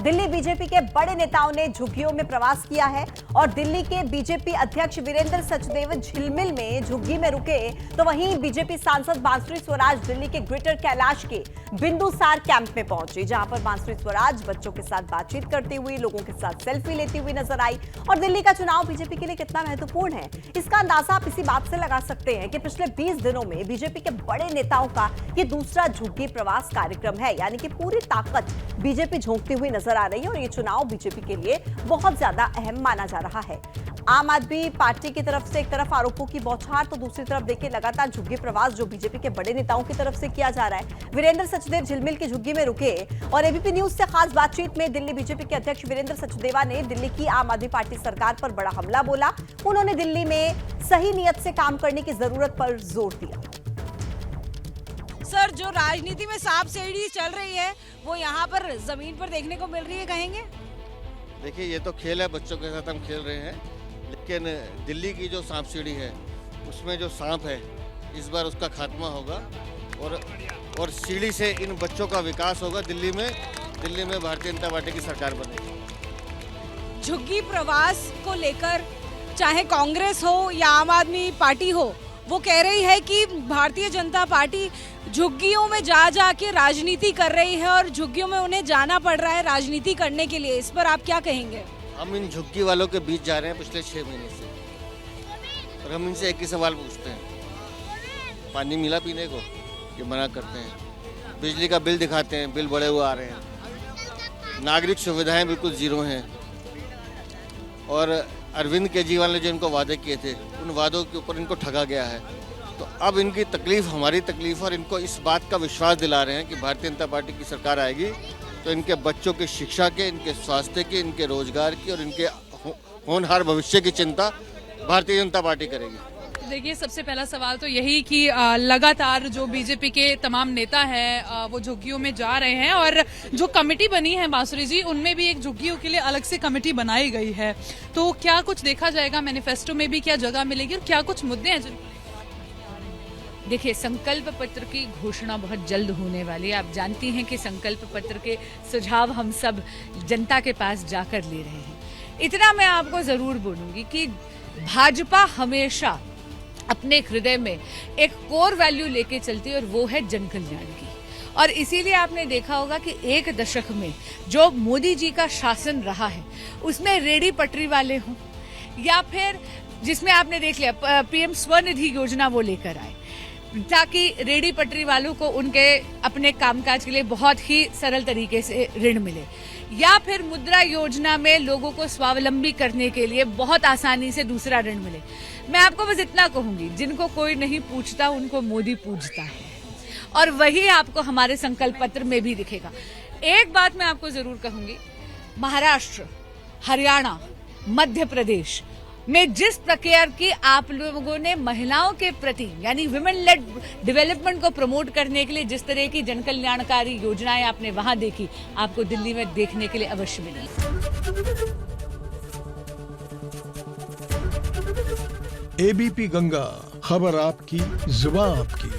Delhi BJP के बड़े नेताओं ने झुग्गियों में प्रवास किया है और दिल्ली के बीजेपी अध्यक्ष वीरेंद्र सचदेव झिलमिल में झुग्गी में रुके, तो वहीं बीजेपी सांसद बांसुरी स्वराज दिल्ली के ग्रेटर कैलाश के बिंदुसार कैंप में पहुंची, जहां पर बांसुरी स्वराज बच्चों के साथ बातचीत करती हुई, लोगों के साथ सेल्फी लेती हुई नजर आई। और दिल्ली का चुनाव बीजेपी के लिए कितना महत्वपूर्ण है, इसका अंदाजा आप इसी बात से लगा सकते हैं कि पिछले 20 दिनों में बीजेपी के बड़े नेताओं का ये दूसरा झुग्गी प्रवास कार्यक्रम है, यानी कि पूरी ताकत बीजेपी झोंकती हुई नजर आ रही है और ये चुनाव बीजेपी के लिए बहुत ज्यादा अहम माना जा रहा है। आम आदमी पार्टी की तरफ से एक तरफ आरोपों की बौछार, तो दूसरी तरफ देखिए लगातार झुग्गी प्रवास जो बीजेपी के बड़े नेताओं की तरफ से किया जा रहा है। वीरेंद्र सचदेव झिलमिल की झुग्गी में रुके और एबीपी न्यूज से खास बातचीत में दिल्ली बीजेपी के अध्यक्ष वीरेंद्र सचदेवा ने दिल्ली की आम आदमी पार्टी सरकार पर बड़ा हमला बोला। उन्होंने दिल्ली में सही नियत से काम करने की जरूरत पर जोर दिया। सर, जो राजनीति में सांप सीढ़ी चल रही है वो यहाँ पर जमीन पर देखने को मिल रही है, कहेंगे? देखिए, ये तो खेल है, बच्चों के साथ हम खेल रहे हैं, लेकिन दिल्ली की जो सांप सीढ़ी है उसमें जो सांप है इस बार उसका खात्मा होगा और सीढ़ी से इन बच्चों का विकास होगा। दिल्ली में भारतीय जनता पार्टी की सरकार बनेगी। झुग्गी प्रवास को लेकर चाहे कांग्रेस हो या आम आदमी पार्टी हो, वो कह रही है कि भारतीय जनता पार्टी झुग्गियों में जा के राजनीति कर रही है और झुग्गियों में उन्हें जाना पड़ रहा है राजनीति करने के लिए। इस पर आप क्या कहेंगे? हम इन झुग्गी वालों के बीच जा रहे हैं पिछले 6 महीने से और हम इनसे एक ही सवाल पूछते हैं, पानी मिला पीने को? ये मना करते हैं। बिजली का बिल दिखाते हैं, बिल बढ़े हुए आ रहे हैं। नागरिक सुविधाएं बिल्कुल जीरो हैं और अरविंद केजरीवाल ने जो इनको वादे किए थे उन वादों के ऊपर इनको ठगा गया है। तो अब इनकी तकलीफ हमारी तकलीफ, और इनको इस बात का विश्वास दिला रहे हैं कि भारतीय जनता पार्टी की सरकार आएगी तो इनके बच्चों की शिक्षा के, इनके स्वास्थ्य की, इनके रोजगार की और इनके होनहार भविष्य की चिंता भारतीय जनता पार्टी करेगी। देखिए, सबसे पहला सवाल तो यही कि लगातार जो बीजेपी के तमाम नेता हैं वो झुग्गियों में जा रहे हैं और जो कमेटी बनी है बांसुरी जी, उनमें भी एक झुग्गियों के लिए अलग से कमेटी बनाई गई है। तो क्या कुछ देखा जाएगा मैनिफेस्टो में भी, क्या जगह मिलेगी और क्या कुछ मुद्दे हैं? देखिए, संकल्प पत्र की घोषणा बहुत जल्द होने वाली है। आप जानती हैं कि संकल्प पत्र के सुझाव हम सब जनता के पास जाकर ले रहे हैं। इतना मैं आपको जरूर बोलूंगी कि भाजपा हमेशा अपने हृदय में एक कोर वैल्यू लेके चलती है और वो है जन कल्याण की। और इसीलिए आपने देखा होगा कि 1 दशक में जो मोदी जी का शासन रहा है उसमें रेडी पटरी वाले हों या फिर जिसमें आपने देख लिया पीएम स्वनिधि योजना वो लेकर आए ताकि रेडी पटरी वालों को उनके अपने कामकाज के लिए बहुत ही सरल तरीके से ऋण मिले, या फिर मुद्रा योजना में लोगों को स्वावलंबी करने के लिए बहुत आसानी से दूसरा ऋण मिले। मैं आपको बस इतना कहूंगी, जिनको कोई नहीं पूछता उनको मोदी पूजता है और वही आपको हमारे संकल्प पत्र में भी दिखेगा। एक बात मैं आपको जरूर कहूंगी, महाराष्ट्र, हरियाणा, मध्य प्रदेश में जिस प्रकार की आप लोगों ने महिलाओं के प्रति यानी विमेन लेड डेवलपमेंट को प्रमोट करने के लिए जिस तरह की जन कल्याणकारी योजनाएं आपने वहां देखी, आपको दिल्ली में देखने के लिए अवश्य मिलेगी। एबीपी गंगा, खबर आपकी, जुबान आपकी।